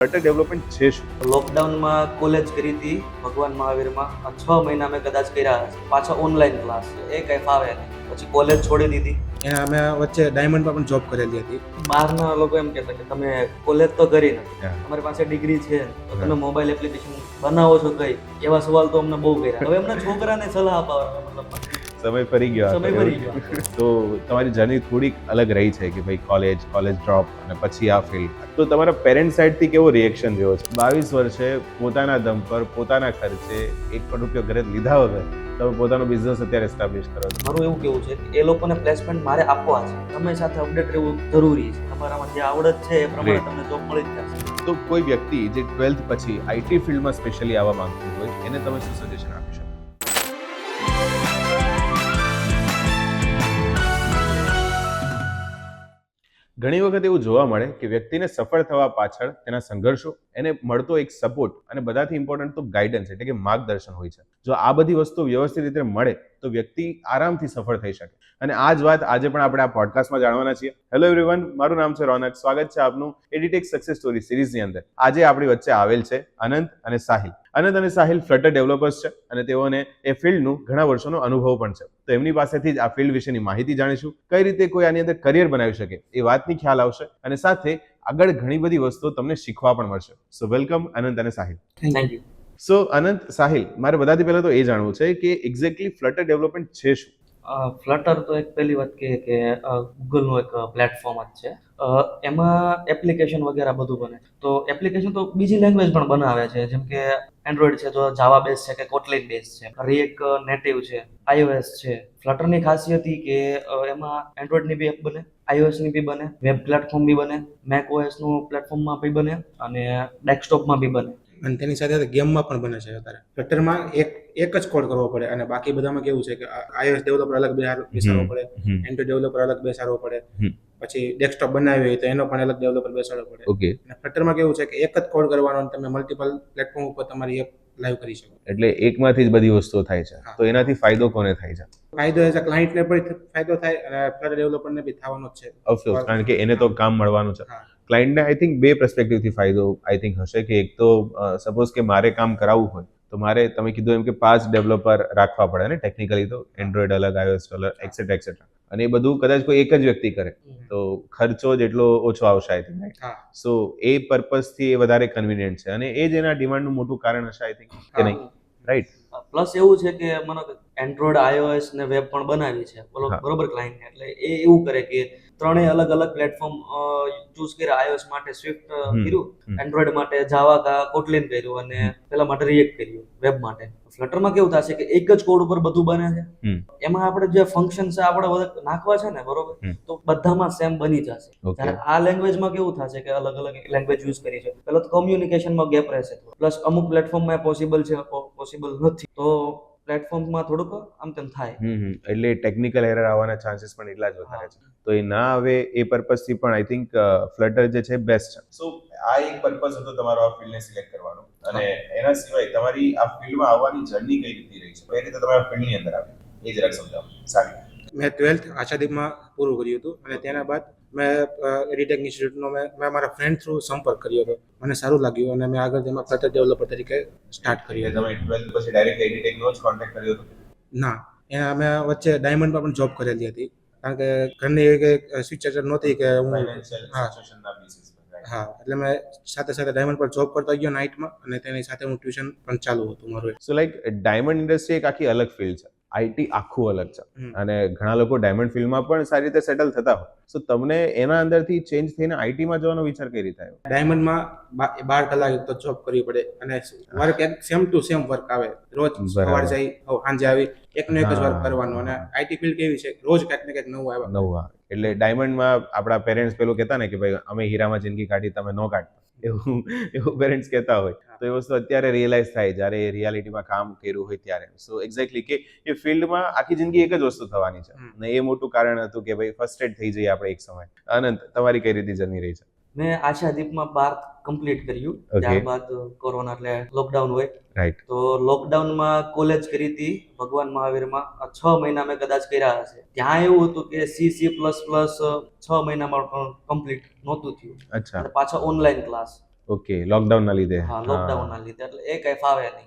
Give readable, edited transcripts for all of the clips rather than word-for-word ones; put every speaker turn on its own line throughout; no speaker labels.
Flutter development છે શું?
લોકડાઉનમાં કોલેજ કરી હતી ભગવાન મહાવીરમાં 6 મહિના મેં કદાચ કર્યા હશે. પાછા ઓનલાઈન ક્લાસ, એ કંઈ ફાવે નહીં. પછી કોલેજ છોડી દીધી.
એના અમે વચ્ચે ડાયમંડમાં પણ જોબ કરેલી હતી.
બહારના લોકો એમ કહેતા કે તમે કોલેજ તો કરી નથી,
હા.
તમારી પાસે ડિગ્રી છે તો તમે મોબાઈલ એપ્લિકેશન બનાવો છો કઈ? એવા સવાલ તો અમને બહુ કર્યા. હવે એમના છોકરાને સલાહ અપાવે, મતલબ
સમય ફરી ગયો
સમય ફરી ગયો.
તો તમારી જર્ની થોડીક અલગ રહી છે કે ભાઈ કોલેજ ડ્રોપ અને પછી આ ફિલ્ડ. તો તમારા પેરેન્ટ સાઈડથી કેવો રિએક્શન રહ્યો છે? 22 વર્ષે પોતાના દમ પર પોતાના ખર્ચે 1 કરોડ રૂપિયા ઘરે લીધા વગર તમે પોતાનો બિઝનેસ અત્યારે એસ્ટાબ્લિશ કરો છો.
મારું એવું કેવું છે કે એ લોકોને પ્લેસમેન્ટ મારે આપવા છે. તમે સાથે અપડેટ રહેવું જરૂરી છે. તમારામાં જે આવડત છે એ પ્રમાણે તમને જોબ મળી જ જશે.
તો કોઈ વ્યક્તિ જે 12th પછી આઈટી ફિલ્ડમાં સ્પેશિયલી આવવા માંગતું હોય એને તમે શું સજેશન આપી શકો? ઘણી વખત એવું જોવા મળે કે વ્યક્તિને સફળ થવા પાછળ તેના સંઘર્ષો, એને મળતો એક સપોર્ટ અને બધાથી ઇમ્પોર્ટન્ટ તો ગાઈડન્સ એટલે કે માર્ગદર્શન હોય છે. જો આ બધી વસ્તુ વ્યવસ્થિત રીતે મળે તો વ્યક્તિ આરામથી સફળ થઈ શકે. અને આ જ વાત આજે પણ આપણે આ પોડકાસ્ટમાં જાણવાના છીએ. હેલો એવરીવન, મારું નામ છે રોનક. સ્વાગત છે આપનું એડિટેક સક્સેસ સ્ટોરી સિરીઝની અંદર. આજે આપણી વચ્ચે આવેલ છે અનંત અને સાહિલ. અનંત અને સાહિલ ફ્લટર ડેવલપર્સ છે અને તેઓને એ ફિલ્ડનું ઘણા વર્ષોનો અનુભવ પણ છે. તો એમની પાસેથી જ આ ફિલ્ડ વિશેની માહિતી જાણીશું, કઈ રીતે કોઈ આની અંદર કરિયર બનાવી શકે એ વાતની ખ્યાલ આવશે અને સાથે આગળ ઘણી બધી વસ્તુઓ તમને શીખવા પણ મળશે. સો વેલકમ અનંત અને Sahil.
Thank you.
So Anant, Sahil, મારે બધાથી પહેલા તો એ જાણવું છે કે એક્ઝેક્ટલી ફ્લટર ડેવલપમેન્ટ છે શું?
ફ્લટર તો એક પહેલી વાત કહે કે ગૂગલનું એક પ્લેટફોર્મ જ છે. એમાં એપ્લિકેશન વગેરે બધું બને. તો એપ્લિકેશન તો બીજી લેંગ્વેજ પણ બનાવે છે, જેમ કે એન્ડ્રોઈડ છે તો જાવા બેઝ છે કે કોટલિન બેઝ છે, રિએક્ટ નેટિવ છે, iOS છે. ફ્લટરની ખાસિયત એ કે એમાં એન્ડ્રોઈડની બી એપ બને, iOSની બી બને, વેબ પ્લેટફોર્મ બી બને, મેક ઓએસનું પ્લેટફોર્મમાં બી બને અને ડેસ્કટોપમાં બી બને.
અને તેની સાથે ગેમમાં પણ બને છે. અત્યારે ફ્લટરમાં એક જ કોડ કરવો પડે અને બાકી બધામાં કેવું છે કે iOS ડેવલપર અલગ બેસાડવો પડે, એન્ડ્રોઈડ ડેવલપર અલગ બેસાડવો પડે, પછી ડેસ્કટોપ બનાવી હોય તો એનો પણ અલગ ડેવલપર બેસાડવો પડે.
ઓકે.
અને ફ્લટરમાં કેવું છે કે એક જ કોડ કરવાનો અને તમે મલ્ટિપલ પ્લેટફોર્મ ઉપર તમારી એપ લાઈવ કરી શકો.
એટલે એકમાંથી જ બધી વસ્તુઓ થાય છે.
હા.
તો એનાથી ફાયદો કોને થાય છે?
ફાયદો એઝ અ ક્લાયન્ટને પણ ફાયદો થાય અને ફ્લટર ડેવલપરને બી થવાનો જ છે.
ઓફકોર્સ, કારણ કે એને તો કામ મળવાનું છે.
હા.
ક્લાયન્ટને આઈ થિંક બે પર્સપેક્ટિવથી ફાયદો આઈ થિંક હશે કે એક તો સપોઝ કે મારે કામ કરાવવું હોય તો મારે, તમે કીધું એમ કે 5 ડેવલપર રાખવા પડે ને ટેકનિકલી, તો એન્ડ્રોઈડ અલગ, iOS અલગ, એક્સેટ્રા. અને એ બધું કદાચ કોઈ એક જ વ્યક્તિ કરે તો ખર્ચો જેટલો ઓછો આવશે આઈ થિંક, રાઈટ?
હા.
સો એ પર્પઝથી એ વધારે કન્વિનિયન્ટ છે અને એ જ એના ડિમાન્ડનું મોટું કારણ હશે આઈ થિંક, કે નહીં? રાઈટ.
પ્લસ એવું છે કે મને એન્ડ્રોઈડ, iOS ને વેબ પણ બનાવી છે
હા.
બરોબર ક્લાયન્ટને. એટલે એ એવું કરે કે ત્રણેય અલગ અલગ પ્લેટફોર્મ ચૂઝ કર્યા. iOS માટે સ્વિફ્ટ કર્યું, એન્ડ્રોઈડ માટે જાવા કા કોટલિન કર્યું અને પેલા માટે રિએક્ટ કર્યું, વેબ માટે. ફ્લટરમાં કેવું થશે કે એક જ કોડ ઉપર બધું બને છે. એમાં આપણે જે ફંક્શન છે આપણે નાખવા છે ને, બરોબર, તો બધામાં સેમ બની જશે.
ઓકે.
જ્યારે આ લેંગ્વેજમાં કેવું થશે કે અલગ અલગ લેંગ્વેજ યુઝ કરી છે, પેલા તો કમ્યુનિકેશનમાં ગેપ રહેશે. પ્લસ અમુક પ્લેટફોર્મમાં પોસિબલ છે, પોસિબલ નથી. તો પ્લેટફોર્મમાં થોડુંક આમ તેમ થાય.
એટલે ટેકનિકલ એરર આવવાના ચાન્સીસ પણ એટલા જ વધારે છે. તો એ ના આવે એ પર્પઝથી પણ આઈ થિંક ફ્લટર જે છે બેસ્ટ છે. સો આ એક પર્પઝ હતો તમારો આ ફિલ્ડને સિલેક્ટ કરવાનો. અને એના સિવાય તમારી આ ફિલ્ડમાં આવવાની જર્ની કઈ રીતે રહી છે? કઈ રીતે તમે આ ફિલ્ડની અંદર આવ્યા એ જરાક સમજાવો. સારી.
મેં 12th આશાદીપમાં પૂરું કર્યું હતું અને તેના બાદ મેં એડિટેક ઇન્સ્ટિટ્યૂટનો મેં મારા ફ્રેન્ડ થ્રુ સંપર્ક કર્યો હતો. મને સારું લાગ્યું અને મેં આગળ તેમાં ફ્લટર ડેવલપર તરીકે સ્ટાર્ટ કર્યું.
તમે 12th પછી ડાયરેક્ટ એડિટેકનો જ કોન્ટેક્ટ કર્યો હતો?
ના, એના મેં વચ્ચે ડાયમંડમાં પણ જોબ કરેલી હતી, કારણ કે ઘરની એક સિચ્યુએશન નહોતી કે હું
ફાઇનાન્શિયલ
હા.
સિચ્યુએશનના બેસિસ પર, રાઈટ?
હા, એટલે મેં સાથે સાથે ડાયમંડ પર જોબ કરતો ગયો નાઇટમાં અને તેની સાથે હું ટ્યુશન પણ ચાલુ હતું મારું.
સો લાઈક ડાયમંડ ઇન્ડસ્ટ્રી એક આખી અલગ ફિલ્ડ છે, આઈટી આખું અલગ છે. અને ઘણા લોકો ડાયમંડ ફિલ્ડમાં પણ સારી રીતે સેટલ થતા હોય. સો તમને એના અંદરથી ચેન્જ થઈને આઈટીમાં જવાનો વિચાર કઈ રીતે આવ્યો?
ડાયમંડમાં 12 કલાક તો જોબ કરવી પડે અને વર્ક એક સેમ ટુ સેમ વર્ક આવે. રોજ સવારે જઈ સાંજે આવી એકનો એક જ વર્ક કરવાનો. અને આઈટી ફિલ્ડ કેવી છે, રોજ કંઈક ને કંઈક નવું આવે.
નવું આવે. એટલે ડાયમંડમાં આપણા પેરેન્ટ્સ પેલું કહેતા ને કે ભાઈ અમે હીરામાં જિંદગી કાઢી, તમે નો કાઢતા, એવું પેરેન્ટ્સ કહેતા હોય. તો એ વસ્તુ અત્યારે રિયલાઇઝ થાય જ્યારે એ રિયાલિટીમાં કામ કર્યું હોય ત્યારે. સો એક્ઝેક્ટલી કે એ ફિલ્ડમાં આખી જિંદગી એક જ વસ્તુ થવાની છે અને એ મોટું કારણ હતું કે ભાઈ ફર્સ્ટેડ થઈ જઈએ આપણે એક સમય. અનંત, તમારી કઈ રીતે જર્ની રહી છે?
મેં આશાદીપમાં 12 કમ્પ્લીટ કર્યું. ત્યારબાદ કોરોના એટલે લોકડાઉન હોય,
રાઈટ.
તો લોકડાઉનમાં કોલેજ કરી હતી ભગવાન મહાવીરમાં. 6 મહિના મેં કદાચ કર્યા હશે. ત્યાં એવું હતું કે C++ 6 મહિનામાં પણ કમ્પ્લીટ નહોતું થયું.
અચ્છા.
પાછા ઓનલાઈન ક્લાસ,
ઓકે, લોકડાઉનના લીધે.
હા, લોકડાઉનના લીધે એટલે એ કઈ ફાવે નહીં.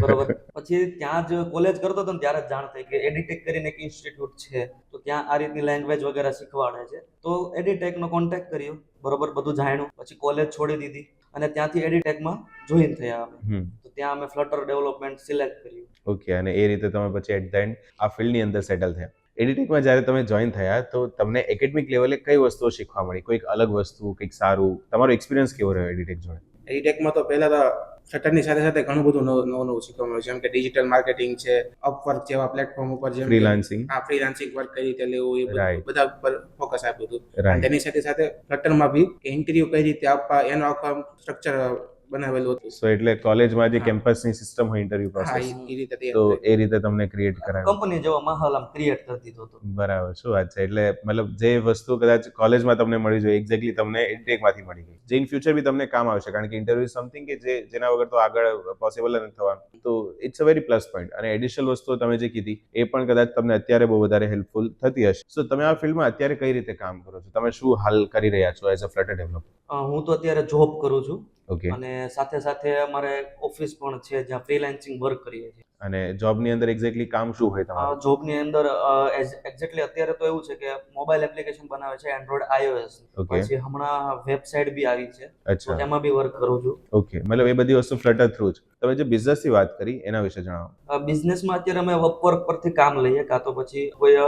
બરોબર. પછી ત્યાં જ કોલેજ કરતો હતો ને ત્યારે જ જાણ થઈ કે એડિટેક કરીને એક ઇન્સ્ટિટ્યૂટ છે, તો ત્યાં આ રીતની લેંગ્વેજ વગેરે શીખવાડે છે. તો એડિટેકનો કોન્ટેક્ટ કર્યો, બરોબર, બધું જાણ્યું. પછી કોલેજ છોડી દીધી અને ત્યાંથી એડિટેકમાં જોઈન થયા અમે.
હમ.
તો ત્યાં અમે ફ્લટર ડેવલપમેન્ટ સિલેક્ટ કર્યું.
ઓકે, અને એ રીતે તમે પછી એટ ધ એન્ડ આ ફિલ્ડની અંદર સેટલ થયા. એડિટેકમાં જ્યારે તમે જોઈન થયા તો તમને એકેડમિક લેવલે કઈ વસ્તુઓ શીખવા મળી? કોઈક અલગ વસ્તુ, કંઈક સારું? તમારો એક્સપિરિયન્સ કેવો રહ્યો એડિટેક જોડે?
એડિટેકમાં તો પહેલા તો ફ્લટરની સાથે સાથે ઘણું બધું નવું શીખવા મળ્યું, જેમ કે ડિજિટલ માર્કેટિંગ છે, અપવર્ક જેવા પ્લેટફોર્મ ઉપર જેમ
ફ્રીલાન્સિંગ.
ફ્રીલાન્સિંગ વર્ક કઈ રીતે લેવું, એ
Right.
બધા ઉપર ફોકસ આપ્યું હતું. અને
રાઈટ.
તેની સાથે સાથે ફ્લટરમાં બી ઇન્ટરવ્યુ કઈ રીતે આપવા એનો આખા સ્ટ્રક્ચર બનાવેલું હતું.
સો એટલે કોલેજમાં જે
હા.
કેમ્પસની સિસ્ટમ હોય ઇન્ટરવ્યુ
હા,
પ્રોસેસ,
એ રીતે
તો
તૈયાર
એ રીતે તમને ક્રિએટ કરાવ્યું.
કંપની જેવો માહોલ આમ ક્રિએટ કરી દીધો હતો.
બરાબર, શું વાત છે. એટલે મતલબ જે વસ્તુ કદાચ કોલેજમાં તમને મળી જોઈએ એક્ઝેક્ટલી તમને એડિટેકમાંથી મળી ગઈ, જે ઇન ફ્યુચર બી તમને કામ આવશે, કારણ કે ઇન્ટરવ્યુ સમથિંગ કે જેના વગર તો આગળ પોસિબલ નથી થવાનું. તો it's a very plus point. અને એડિશનલ વસ્તુઓ તમે જે કીધી એ પણ કદાચ તમને અત્યારે બહુ વધારે હેલ્પફુલ થતી હશે. સો તમે આ ફિલ્ડમાં અત્યારે કઈ રીતે કામ કરો છો? તમે શું હાલ કરી રહ્યા છો એઝ અ ફ્લટર ડેવલપર?
હું તો અત્યારે જોબ કરું છું
ઓકે.
અને સાથે સાથે અમારે ઓફિસ પણ છે જ્યાં ફ્રીલાન્સિંગ વર્ક કરીએ છીએ.
અને જોબની અંદર એક્ઝેક્ટલી કામ શું હોય તમારું?
જોબની અંદર એક્ઝેક્ટલી અત્યારે તો એવું છે કે મોબાઈલ એપ્લિકેશન બનાવે છે એન્ડ્રોઈડ iOS.
ઓકે.
પછી હમણાં વેબસાઇટ બી આવી છે, તો
અચ્છા.
એમાં બી વર્ક કરું છું.
ઓકે, મતલબ એ બધી વસ્તુ ફ્લટર થ્રુ જ. તમે જે બિઝનેસની વાત કરી એના વિશે જણાવો.
બિઝનેસમાં અત્યારે અમે અપવર્ક પરથી કામ લઈએ, કાં તો પછી કોઈ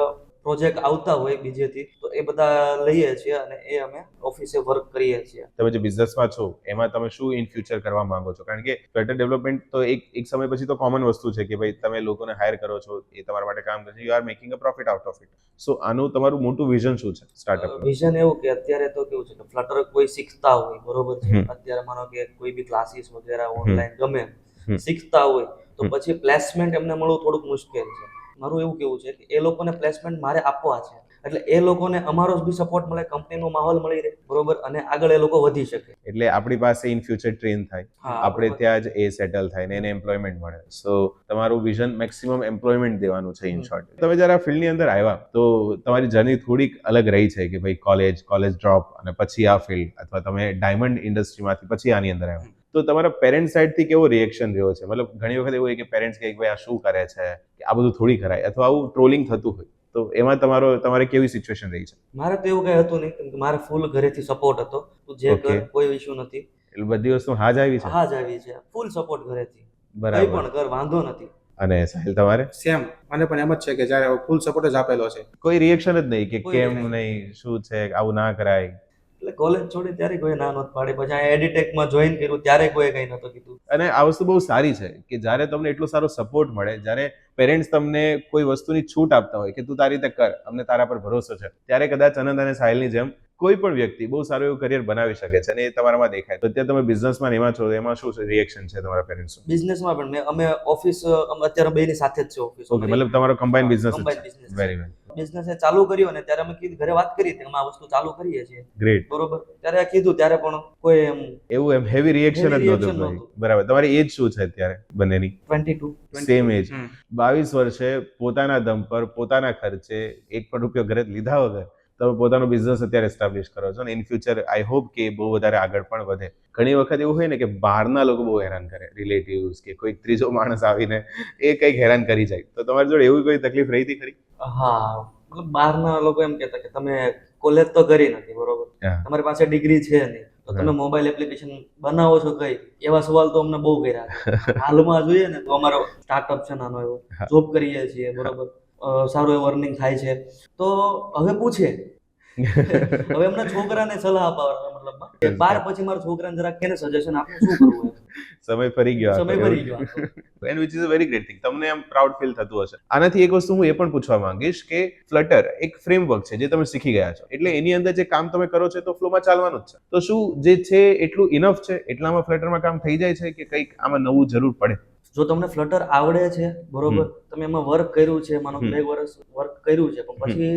પ્રોજેક્ટ આવતા હોય બીજેથી, તો એ બધા લઈએ છીએ અને એ અમે ઓફિસે વર્ક કરીએ છીએ.
તમે જે બિઝનેસમાં છો એમાં તમે શું ઇન ફ્યુચર કરવા માંગો છો? કારણ કે ફ્લટર ડેવલપમેન્ટ તો એક સમય પછી તો કોમન વસ્તુ છે કે ભાઈ તમે લોકોને હાયર કરો છો, એ તમારા માટે કામ કરે છે, you are making a profit out of it. So આનું તમારું મોટું વિઝન શું છે સ્ટાર્ટઅપનું?
વિઝન એવું કે અત્યારે તો કેવું છે કે ફ્લટર કોઈ શીખતા હોય, બરોબર છે,
હમ.
અત્યારે માનો કે કોઈ બી ક્લાસીસ વગેરે ઓનલાઈન ગમે
હમ.
શીખતા હોય, તો
હમ.
પછી પ્લેસમેન્ટ એમને મળવું થોડુંક મુશ્કેલ છે. મારું એવું કેવું છે કે એ લોકોને પ્લેસમેન્ટ મારે આપવા છે, એટલે એ લોકોને અમારો બી સપોર્ટ મળે, કંપનીનો માહોલ મળી રહે, બરોબર, અને આગળ એ લોકો વધી શકે.
એટલે આપણી પાસે ઇન ફ્યુચર ટ્રેન થાય,
હા,
આપણે ત્યાં જ એ સેટલ થાય ને એને એમ્પ્લોયમેન્ટ મળે. સો તમારું વિઝન મેક્સિમમ એમ્પ્લોયમેન્ટ દેવાનું છે ઇન શોર્ટ. તમે જ્યારે આ ફિલ્ડની અંદર આવ્યા તો તમારી જર્ની થોડીક અલગ રહી છે કે ભાઈ કોલેજ ડ્રોપ અને પછી આ ફિલ્ડ, અથવા તમે ડાયમંડ ઇન્ડસ્ટ્રીમાંથી પછી આની અંદર આવ્યા. તો તમારા પેરેન્ટ સાઇડથી કેવો રિએક્શન રહ્યો છે? મતલબ ઘણી વખત એવું હોય કે પેરેન્ટ્સ કહે કે ભાઈ આ શું કરે છે, કે આ બધું થોડી કરાય, અથવા આવું ટ્રોલિંગ થતું હોય, તો એમાં તમારે કેવી સિચ્યુએશન રહી છે?
મારે તો એવું કઈ હતું નહીં, કેમ કે મારે ફૂલ ઘરેથી સપોર્ટ હતો, તું જે કર,
Okay.
કોઈ ઇશ્યુ નથી.
એટલે બધી વસ્તુ હા જ આવી છે?
હા જ આવી છે, ફૂલ સપોર્ટ ઘરેથી, કઈ
બરાબર.
પણ કર, વાંધો નથી.
અને સાહિલ તમારે
સેમ મને પણ એમ જ છે કે જ્યારે ફૂલ સપોર્ટ જ આપેલો છે.
કોઈ રિએક્શન જ નહીં કે
કોઈ
કેમ
નહીં.
નહીં, શું છે, આવું ના કરાય?
એટલે કોલેજ છોડી ત્યારે કોઈ ના નહોતી પાડી, પછી આ એડિટેકમાં જોઈન કર્યું ત્યારે કોઈ કઈ નહોતું કીધું.
અને આ વસ્તુ બહુ સારી છે કે જ્યારે તમને એટલો સારો સપોર્ટ મળે, જ્યારે પેરેન્ટ્સ તમને કોઈ વસ્તુની છૂટ આપતા હોય કે તું તારી રીતે કર, અમને તારા પર ભરોસો છે, ત્યારે કદાચ અનંત અને સાહિલની જેમ કોઈ પણ વ્યક્તિ બહુ સારું એવું કરિયર બનાવી શકે છે, અને એ તમારામાં દેખાય. તો અત્યારે તમે બિઝનેસમાં એમાં છો, એમાં શું રિએક્શન છે તમારા પેરેન્ટ્સનું?
બિઝનેસમાં પણ અમે ઓફિસ અત્યારે બેની સાથે જ છે ઓફિસ.
ઓકે, મતલબ તમારો કમ્બાઇન બિઝનેસ
combined
છે.
business.
વેરી વેલ,
બિઝનેસ ચાલુ કર્યો ને ત્યારે અમે કીધું, ઘરે વાત કરી હતી અમે આ વસ્તુ ચાલુ કરીએ છીએ,
ગ્રેટ.
બરોબર, ત્યારે કીધું ત્યારે પણ કોઈ એમ
એવું એમ હેવી રિએક્શન જ
Heavy
નહોતું
reaction
ભાઈ.
નહોતું.
બરાબર. તમારી એજ શું છે અત્યારે બંનેની?
22.
સેમ એજ.
હમ.
22 વર્ષે પોતાના દમ પર પોતાના ખર્ચે એક પણ રૂપિયો ઘરે લીધા વગર તમે પોતાનો બિઝનેસ અત્યારે એસ્ટાબ્લિશ કરો છો, અને ઇન ફ્યુચર આઈ હોપ કે બહુ વધારે આગળ પણ વધે. ઘણી વખત એવું હોય ને કે બહારના લોકો બહુ હેરાન કરે, રિલેટિવ્સ કે કોઈ ત્રીજો માણસ આવીને એ કંઈક હેરાન કરી જાય, તો તમારી જોડે એવી કોઈ તકલીફ રહી હતી ખરી?
હા, મતલબ બહારના લોકો એમ કહેતા કે તમે કોલેજ તો કરી નથી, બરોબર,
હા.
તમારી પાસે ડિગ્રી છે નહીં, તો તમે
હા.
મોબાઈલ એપ્લિકેશન બનાવો છો કઈ, એવા સવાલ તો અમને બહુ કર્યા છે. હાલમાં જોઈએ ને તો અમારો સ્ટાર્ટઅપ છે નાનો એવો,
હા.
જોબ કરીએ છીએ, બરોબર, સારું એવું અર્નિંગ થાય છે, તો હવે પૂછે હવે એમના છોકરાને સલાહ આપવા, મતલબ કે 12 પછી મારા છોકરાને જરાક કેને સજેશન આપવું, શું કરવું એમ.
સમય ફરી ગયો આખો,
સમય
એવું?
ફરી ગયો આખો.
And which is a very great thing. તમને આમ પ્રાઉડ ફીલ થતું હશે. આનાથી એક વસ્તુ હું એ પણ પૂછવા માંગીશ કે ફ્લટર એક ફ્રેમવર્ક છે જે તમે શીખી ગયા છો, એટલે એની અંદર જે કામ તમે કરો છો તો ફ્લોમાં ચાલવાનું જ છે. તો શું જે છે એટલું ઇનફ છે, એટલામાં ફ્લટરમાં કામ થઈ જાય છે, કે કંઈક આમાં નવું જરૂર પડે?
જો તમને ફ્લટર આવડે છે, બરોબર, તમે એમાં વર્ક કર્યું છે, માનો
હમ.
2 વર્ષ વર્ક કર્યું છે, પણ પછી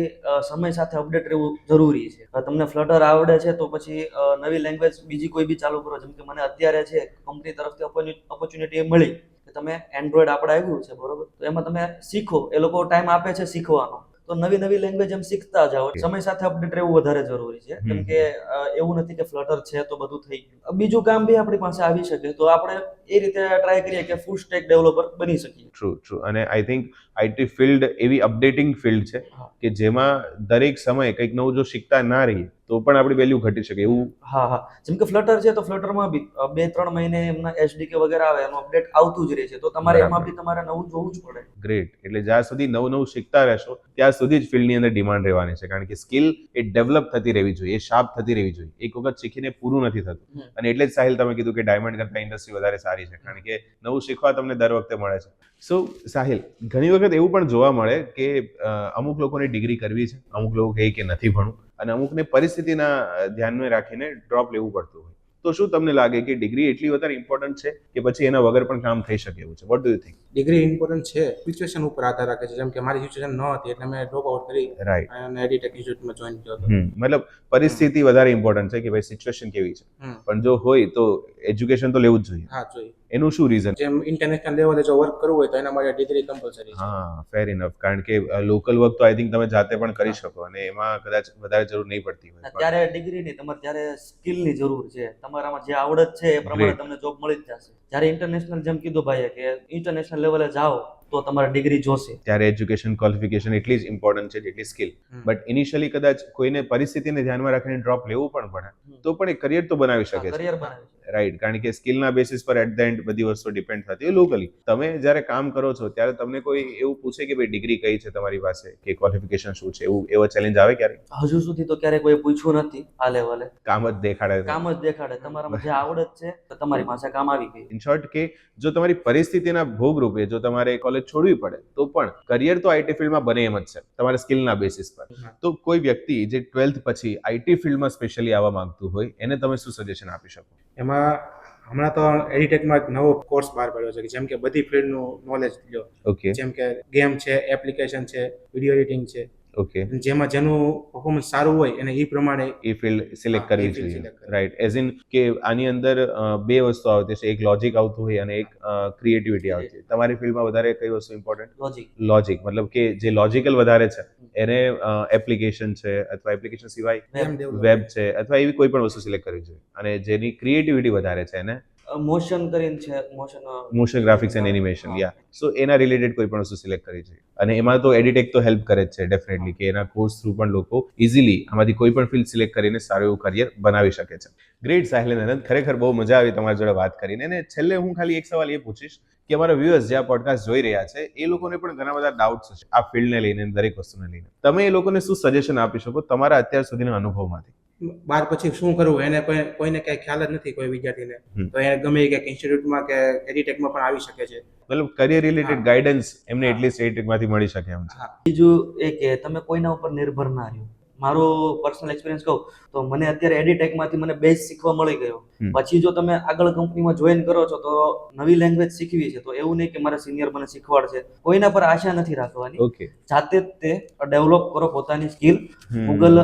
સમય સાથે અપડેટ રહેવું જરૂરી છે. તમને ફ્લટર આવડે છે તો પછી નવી લેંગ્વેજ બીજી કોઈ બી ચાલુ કરો. જેમ કે મને અત્યારે છે કંપની તરફથી ઓપોર્ચ્યુનિટી મળી કે તમે એન્ડ્રોઈડ આપણે આવ્યું છે, બરોબર, તો એમાં તમે શીખો, એ લોકો ટાઈમ આપે છે શીખવાનો, તો નવી નવી લેંગ્વેજ એમ શીખતા જાઓ. સમય સાથે અપડેટ રહેવું વધારે જરૂરી છે, કેમ કે એવું નથી કે ફ્લટર છે તો બધું થઈ ગયું. બીજું કામ બી આપણી પાસે આવી શકે, તો આપણે એ રીતે ટ્રાય કરીએ કે ફૂલ સ્ટેક ડેવલપર બની શકીએ.
ટ્રુ. અને આઈ થિંક આઈટી ફિલ્ડ એવી અપડેટિંગ ફિલ્ડ છે કે જેમાં દરેક સમયે કંઈક નવું જો શીખતા ના રહીએ તો પણ આપણી વેલ્યુ ઘટી શકે એવું.
હા, જેમ કે ફ્લટર છે તો ફ્લટરમાં બી 2-3 મહિને એમના એસડીકે વગેરે આવે, એનું અપડેટ આવતું જ રહે છે, તો તમારે એમાં બી તમારે નવું જોવું જ પડે.
ગ્રેટ. એટલે જ્યાં સુધી નવું શીખતા રહેશો ત્યાં સુધી જ ફિલ્ડની અંદર ડિમાન્ડ રહેવાની છે, કારણ કે સ્કિલ એ ડેવલપ થતી રહેવી જોઈએ, એ શાર્પ થતી રહેવી જોઈએ. એક વખત શીખીને પૂરું નથી થતું. અને એટલે જ સાહિલ તમે કીધું કે ડાયમંડ કરતા ઇન્ડસ્ટ્રી વધારે સારી છે, કારણ કે નવું શીખવા તમને દર વખતે મળે છે. સો સાહિલ, ઘણી વખત એવું પણ જોવા મળે કે અમુક લોકોને ડિગ્રી કરવી છે, અમુક લોકો કહે કે નથી ભણવું, અને અમુકને પરિસ્થિતિના ધ્યાનમાં રાખીને ડ્રોપ લેવું પડતું હોય. તો શું તમને લાગે કે ડિગ્રી એટલી વધારે ઇમ્પોર્ટન્ટ છે કે પછી એના વગર પણ કામ થઈ શકે એવું છે? What do you think?
Degree important છે, સિચ્યુએશન ઉપર આધાર રાખે છે. જેમ કે મારી સિચ્યુએશન ન હતી એટલે મેં ડ્રોપ આઉટ કરી
રાઈટ.
અને એડિટેક ઇન્સ્ટિટ્યૂટમાં જોઈન કર્યો હતો.
મતલબ પરિસ્થિતિ વધારે ઇમ્પોર્ટન્ટ છે કે ભાઈ સિચ્યુએશન કેવી છે, પણ જો હોય તો એજ્યુકેશન તો લેવું જ જોઈએ.
હા, જોઈએ.
એનું શું રીઝન?
જેમ ઇન્ટરનેશનલ લેવલે જો વર્ક કરવું હોય તો એના માટે ડિગ્રી કમ્પલસરી છે.
હા, ફેર ઇનફ. કારણ કે લોકલ વર્ક તો આઈ થિંક તમે જાતે પણ કરી શકો અને એમાં કદાચ વધારે જરૂર નહીં પડતી હોય.
ત્યારે ડિગ્રીની તમારે ત્યારે સ્કિલની જરૂર છે. તમારામાં જે આવડત છે એ પ્રમાણે તમને જોબ મળી જ જશે. જ્યારે ઇન્ટરનેશનલ, જેમ કીધું ભાઈએ કે ઇન્ટરનેશનલ લેવલે જાઓ તો તમારે ડિગ્રી જોશે.
ત્યારે એજ્યુકેશન ક્વોલિફિકેશન એટલી જ ઇમ્પોર્ટન્ટ છે જેટલી સ્કિલ. બટ ઇનિશિયલી કદાચ કોઈને પરિસ્થિતિને ધ્યાનમાં રાખીને ડ્રોપ લેવું પણ પડે તો પણ એક કરિયર તો બનાવી શકે છે.
કરિયર બનાવી શકે.
રાઈટ. કારણ કે સ્કિલના બેસિસ પર એટ ધ એન્ડ બધી વસ્તુ ડિપેન્ડ થતી હોય લોકલી. તમે જ્યારે કામ કરો છો ત્યારે તમને કોઈ એવું પૂછે કે ભાઈ ડિગ્રી કઈ છે તમારી પાસે, કે ક્વોલિફિકેશન શું છે, એવો ચેલેન્જ આવે ક્યારે?
હજુ સુધી તો ક્યારે કોઈ પૂછ્યું નથી આ લેવલે.
કામ જ દેખાડે.
તમારામાં જે આવડત છે તો તમારી પાસે કામ આવી ગઈ.
ઇન શોર્ટ કે જો તમારી પરિસ્થિતિના ભોગરૂપે જો તમારે કોલેજ છોડવી પડે તો પણ કરિયર તો આઈટી ફિલ્ડમાં બને એમ જ છે તમારા સ્કિલના બેસિસ પર. તો કોઈ વ્યક્તિ જે 12th પછી આઈટી ફિલ્ડમાં સ્પેશિયલી આવવા માંગતું હોય એને તમે શું સજેશન આપી શકો?
એમાં હમણાં તો એડિટેકમાં એક નવો કોર્સ બહાર પાડ્યો છે કે જેમ કે બધી ફિલ્ડનું નોલેજ લો.
ઓકે.
જેમ કે ગેમ છે, એપ્લિકેશન છે, વિડીયો એડિટિંગ છે.
ઓકે.
જેમાં જેનું પરફોર્મન્સ સારું હોય એને એ પ્રમાણે
એ ફિલ્ડ સિલેક્ટ કરવી જોઈએ.
select કરવી.
રાઈટ. એઝ ઇન કે આની અંદર બે વસ્તુ આવતી છે, એક લોજિક આવતું હોય અને એક ક્રિએટિવિટી આવતી હોય. તમારી ફિલ્ડમાં વધારે કઈ વસ્તુ ઇમ્પોર્ટન્ટ? લોજિક. મતલબ કે જે લોજિકલ વધારે છે એને એપ્લિકેશન છે અથવા એપ્લિકેશન સિવાય વેબ છે અથવા એવી કોઈ પણ વસ્તુ સિલેક્ટ કરવી જોઈએ, અને જેની ક્રિએટિવિટી વધારે છે એને
મોશન કરીને છે,
મોશન ગ્રાફિક્સ એન્ડ એનિમેશન. યા. સો એના રિલેટેડ કોઈ પણ વસ્તુ સિલેક્ટ કરવી જોઈએ, અને એમાં તો એડિટેક તો હેલ્પ કરે જ છે ડેફિનેટલી, કે એના કોર્સ થ્રુ પણ લોકો ઇઝીલી આમાંથી કોઈ પણ ફિલ્ડ સિલેક્ટ કરીને સારું એવું કરિયર બનાવી શકે છે. ગ્રેટ સાહિલ અને આનંદ, ખરેખર બહુ મજા આવી તમારી જોડે વાત કરીને. અને છેલ્લે હું ખાલી એક સવાલ એ પૂછીશ કે અમારા વ્યુઅર્સ જે આ પોડકાસ્ટ જોઈ રહ્યા છે એ લોકોને પણ ઘણા બધા ડાઉટ્સ હશે આ ફિલ્ડને લઈને, દરેક વસ્તુને લઈને. તમે એ લોકોને શું સજેશન આપી શકો તમારા અત્યાર સુધીના અનુભવમાંથી?
બાર પછી શું કરવું એને કોઈને કઈ ખ્યાલ જ નથી કોઈ વિદ્યાર્થીને, તો એ ગમે કે ઇન્સ્ટિટ્યૂટમાં કે એડિટેકમાં પણ આવી શકે છે.
મતલબ કરિયર રિલેટેડ ગાઈડન્સ એમને એટલીસ્ટ એડિટેકમાંથી મળી શકે એમ છે.
બીજું એ કે તમે કોઈના ઉપર નિર્ભર ના રહ્યો. મારું પર્સનલ એક્સપિરિયન્સ કહું તો મને અત્યારે એડિટેકમાંથી મને બેઝ શીખવા મળી ગયો. પછી જો તમે આગળ કંપનીમાં જોઈન કરો છો તો નવી લેંગ્વેજ શીખવી છે તો એવું નહીં કે મારા સિનિયર મને શીખવાડશે, કોઈના પર આશા નથી રાખવાની.
ઓકે.
જાતે જ તે ડેવલપ કરો પોતાની સ્કિલ. ગૂગલ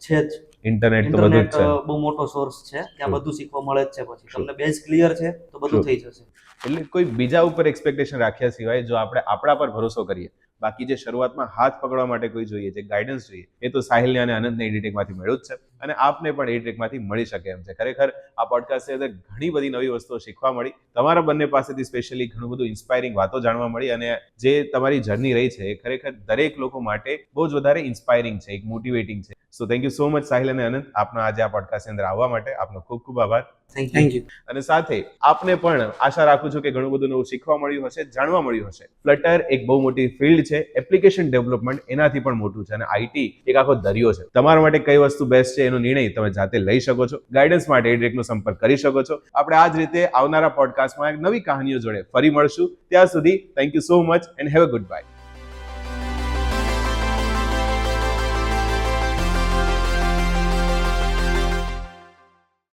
છે જ,
ઇન્ટરનેટ તો બધું જ છે,
બહુ મોટો સોર્સ છે, ત્યાં બધું શીખવા મળે જ છે. પછી તમને બેઝ ક્લિયર છે તો બધું થઈ જશે.
એટલે કોઈ બીજા ઉપર એક્સપેક્ટેશન રાખ્યા સિવાય જો આપણે આપણા પર ભરોસો કરીએ, બાકી જે શરૂઆતમાં હાથ પકડવા માટે કોઈ જોઈએ, જે ગાઈડન્સ જોઈએ, એ તો સાહિલને અને આનંદને એડિટેકમાંથી મળ્યું જ છે, અને આપને પણ એડિટેકમાંથી મળી શકે એમ છે. ખરેખર આ પોડકાસ્ટની અંદર ઘણી બધી નવી વસ્તુઓ શીખવા મળી. તમારા બંને પાસેથી સ્પેશિયલી ઘણું બધું ઇન્સ્પાયરિંગ વાતો જાણવા મળી, અને જે તમારી જર્ની રહી છે એ ખરેખર દરેક લોકો માટે બહુ જ વધારે ઇન્સ્પાયરિંગ છે, એક મોટિવેટિંગ છે. So thank you so much Sahil અને આનંદ, આપના આજે આ પોડકાસ્ટની અંદર આવવા માટે આપનો ખૂબ ખૂબ આભાર.
Thank you.
અને સાથે આપને પણ આશા રાખું છું કે ઘણું બધું નવું શીખવા મળ્યું હશે, જાણવા મળ્યું હશે. ફ્લટર એક બહુ મોટી ફિલ્ડ છે, એપ્લિકેશન ડેવલપમેન્ટ એનાથી પણ મોટું છે, અને આઈટી એક આખો દરિયો છે. તમારા માટે કઈ વસ્તુ બેસ્ટ છે એનો નિર્ણય તમે જાતે લઈ શકો છો. ગાઈડન્સ માટે એડિટેકનો સંપર્ક કરી શકો છો. આપણે આ જ રીતે આવનારા પોડકાસ્ટમાં એક નવી કહાનીઓ જોડે ફરી મળશું. ત્યાં સુધી thank you so much and have a good bye.